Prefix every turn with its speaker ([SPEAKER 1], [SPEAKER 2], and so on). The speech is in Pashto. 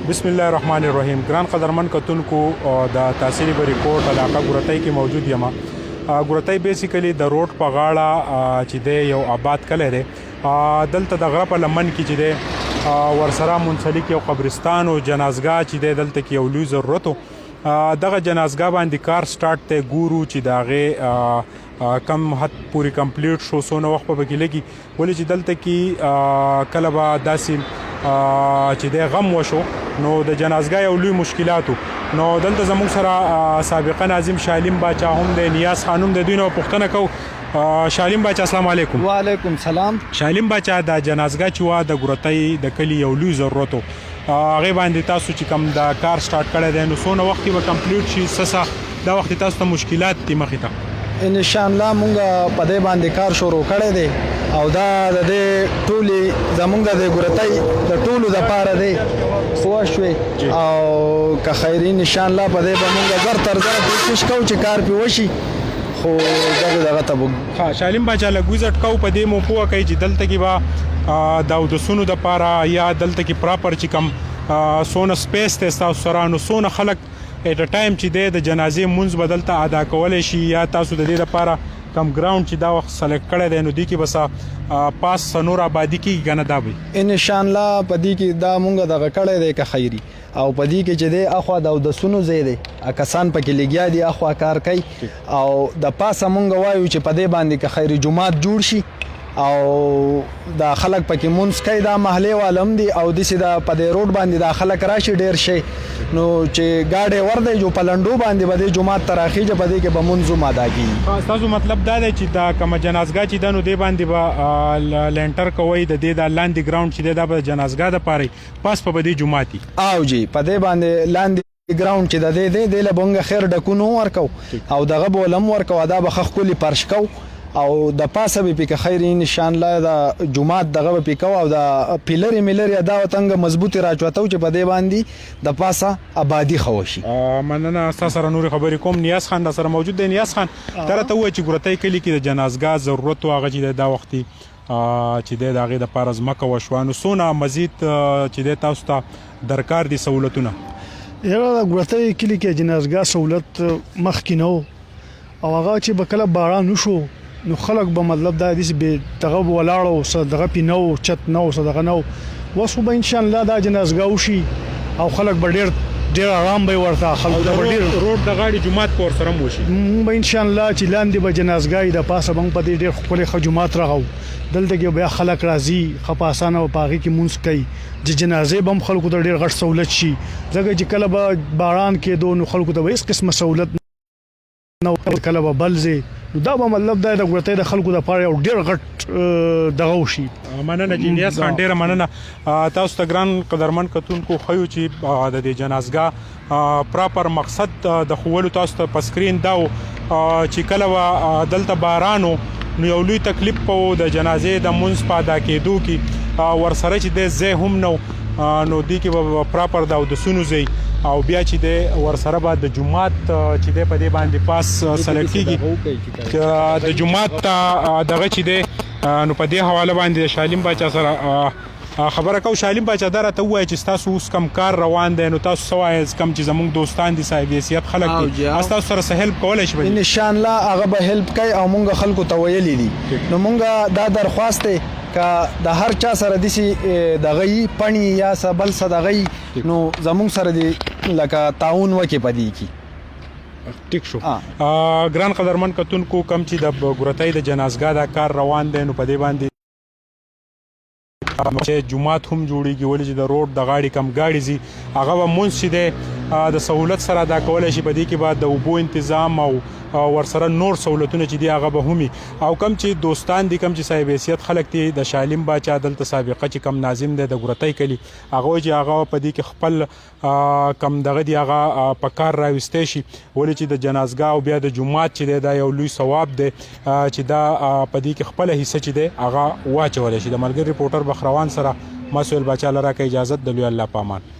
[SPEAKER 1] بسم الله الرحمن الرحیم. ګران قدرمن کتونکو د تاثیری بریکوټ علاقه ګورتای کې موجود یم. ګورتای بیسیکلی د روډ په غاړه چې دی یو آباد کلی دی. دلته د غره په لمن کې چې دی ورسره منسلک یو قبرستان او جنازګاه چې دی دلته کې یو لوی ضرورت و. دغه جنازګاه باندې کار سٹارټ ته ګورو چې د هغې کم حد پورې کمپلیټ شو، څونه وخت به پکې لګي، ولې چې دلته کې کله به داسې چې د غم وشو نو د جنازګاه یو لوی مشکلاتو. نو دلته زموږ سره سابقا ناظم شالیم باچا هم د نیاز خانم د دوی نه پوښتنه کوو. شالیم باچا السلام علیکم.
[SPEAKER 2] وعلیکم سلام.
[SPEAKER 1] شالیم باچا د جنازګاه چې وا د ګورتای د کلی یو لوی ضرورت هغه باندې تاسو چې کوم د کار سٹارټ کړی دی نو څونه وخت به کمپلیټ شي، سسه دا وخت تاسو ته مشکلات دي مخې ته؟
[SPEAKER 2] ان شاء الله مونږ په دې باندې کار شروع کړی دی او دا د دې ټولي زمونږ د ګورتای د ټولو د پاره دی پوه شوې او که خیر ان شاء الله په دې به مونږ زر تر زر کوشش کوو چې کار پې وشي. خو دغه ته
[SPEAKER 1] شالیم باچا لږ وزټ کوو په دې مو پوه کوي چې دلته کې به د اودسونو دپاره یا دلته کې پراپر چې کوم څونه سپیس دی ستاسو سره نو څونه خلک ایټ ا ټایم چې دی د جنازې مونځ به دلته ادا کولی شي، یا تاسو د دې لپاره کم ګراوند چې دا وخت سلیکټ کړی دی نو دوی کې بس پاس نور آبادي کېږي که نه دا به
[SPEAKER 2] ان شاء الله په دې کې دا مونږ دغه کړی دی که خیري او په دې کې چې دی اخوا د اودسونو ځای دی کسان پکې لګیا دي اخوا کار کوي او د پاسه مونږ وایو چې په دې باندې که خیري جومات جوړ شي او دا خلک پکې مونځ کوي، دا محلې والم دي او داسې دا په دې روډ باندې دا خلک راشي ډېر شي نو چې ګاډی ور دی جو په لنډو باندې به دې جومات ته راخیږي په دې کې به مونځ هم ادا کېږي.
[SPEAKER 1] ستاسو مطلب دا دی چې دا کومه جنازګاه چې ده نو دې باندې به لینټر کوئ، د دې دا لاندې ګراوند چې دی دا به جنازګاه دپاره پاس په به دې جومات
[SPEAKER 2] او جی په دې باندې لاندې ګراوند چې د دې دی له بونګه خیر ډکونو ورکو او دغه بولم ورکو دا به خخ کلی پرش کو او د پاسه به پکې خیر ان شاء الله دا جمعات دغه به پکاو او دا پیلر میلر یا دا وتنګ مضبوطی راچوتو چې په دې باندې د پاسه آبادی خوشي.
[SPEAKER 1] مننه تاسو سره نور خبرې کوم. نیاز خان سره موجود دی. نیاز خان درته وای چې ګورتای کلی کې د جنازګاه ضرورت واغه چې دا وختي چې د هغه د پارز مکه وشوانو سونه مزید چې د تاسو ته درکار دي سہولتونه؟
[SPEAKER 3] یاره د ګورتای کلی کې جنازګاه سہولت مخکې نو او هغه چې بکله باران وشو نو خلک به مطلب دا دې به دغه ولاړو صدقه پینو چت نو صدقه نو وسو به ان شاء الله دا جنازګاه وشي او خلک به ډېر آرام به ورته خلک به ډېر
[SPEAKER 1] روډ د غاړي جمعات پور سره موشي
[SPEAKER 3] به ان شاء الله چې لاندې به جنازګاه د پاسه بنګ په دې ډېر خپل خجومات راغو دلته کې بیا خلک راځي خپاسانه او پاغي کې مونږ کوي چې جنازې بم خلکو ته ډېر غټ سہولت شي ځکه چې کله به باران کې دوه نو خلکو ته هیڅ قسمه سہولت نو کله به بلځي دا به مطلب دا د ګورتای د خلکو د پاره یو ډېر غټ دغه وشي.
[SPEAKER 1] مننه جنیاز خان، ډېره مننه. تاسو ته ګران قدرمن کتونکو خیو چې د دې جنازګاه پراپر مقصد د خولو تاسو ته په سکرین دا چې کله دلته بارانو نو یو لوی تکلیف په د جنازې د مونځ په ادا کېدو کې ورسره چې د ځای هم نو دی کې به پراپر د اودسونو ځای او بیا چې د ورسره به د جومات چې د په دې باندې پاس سلیکټ کېږي د جومات دغه چې دی نو په دې حواله باندې شالیم باچا سره خبره کو. شالیم باچا دا راته ووایه چې ستاسو اوس کم کار روان دی نو تاسو څه وایئ کم چې زموږ دوستان دي صاحب حیثیت خلک دي ستاسو سره څه هیلپ کولی شي؟
[SPEAKER 2] ان شاء الله هغه به هیلپ کوي او مونږ خلکو ته ویلي دي نو مونږ دا درخواست دی که د هر چا سره داسې دغه پڼي یا څه بل څه دغه نو زموږ سره دي لکه تعاون وکړي په دې کې.
[SPEAKER 1] ټیک شو. ګران قدرمن کتونکو کم چې د ګورتای د جنازګاه دا کار روان دی نو په دې باندې چې جومات هم جوړیږي ولې چې د روډ د غاړې کم ګاډي ځي هغه به مونځ چې دی د سہولت سره ادا کولی شي. په دې کې به د اوبو انتظام او ورسره نور سہولتونه چې دي هغه به همي او کم چې دوستان دي کم چې صاحب حیثیت خلک دي د شالیم باچا دلته سابقه چې کم ناظم دی د ګورتای کلی هغه چې هغه په دې کې خپل کم دغه دی هغه په کار راوستی شي ولې چې د جنازګاه او بیا د جومات چې دی دا یو لوی ثواب دی چې دا په دې کې خپله حصه چې دی هغه واچولی شي. د ملګري ریپورټر بخروان سره ما سهیل باچا له راکړه اجازت د لوی الله په امان.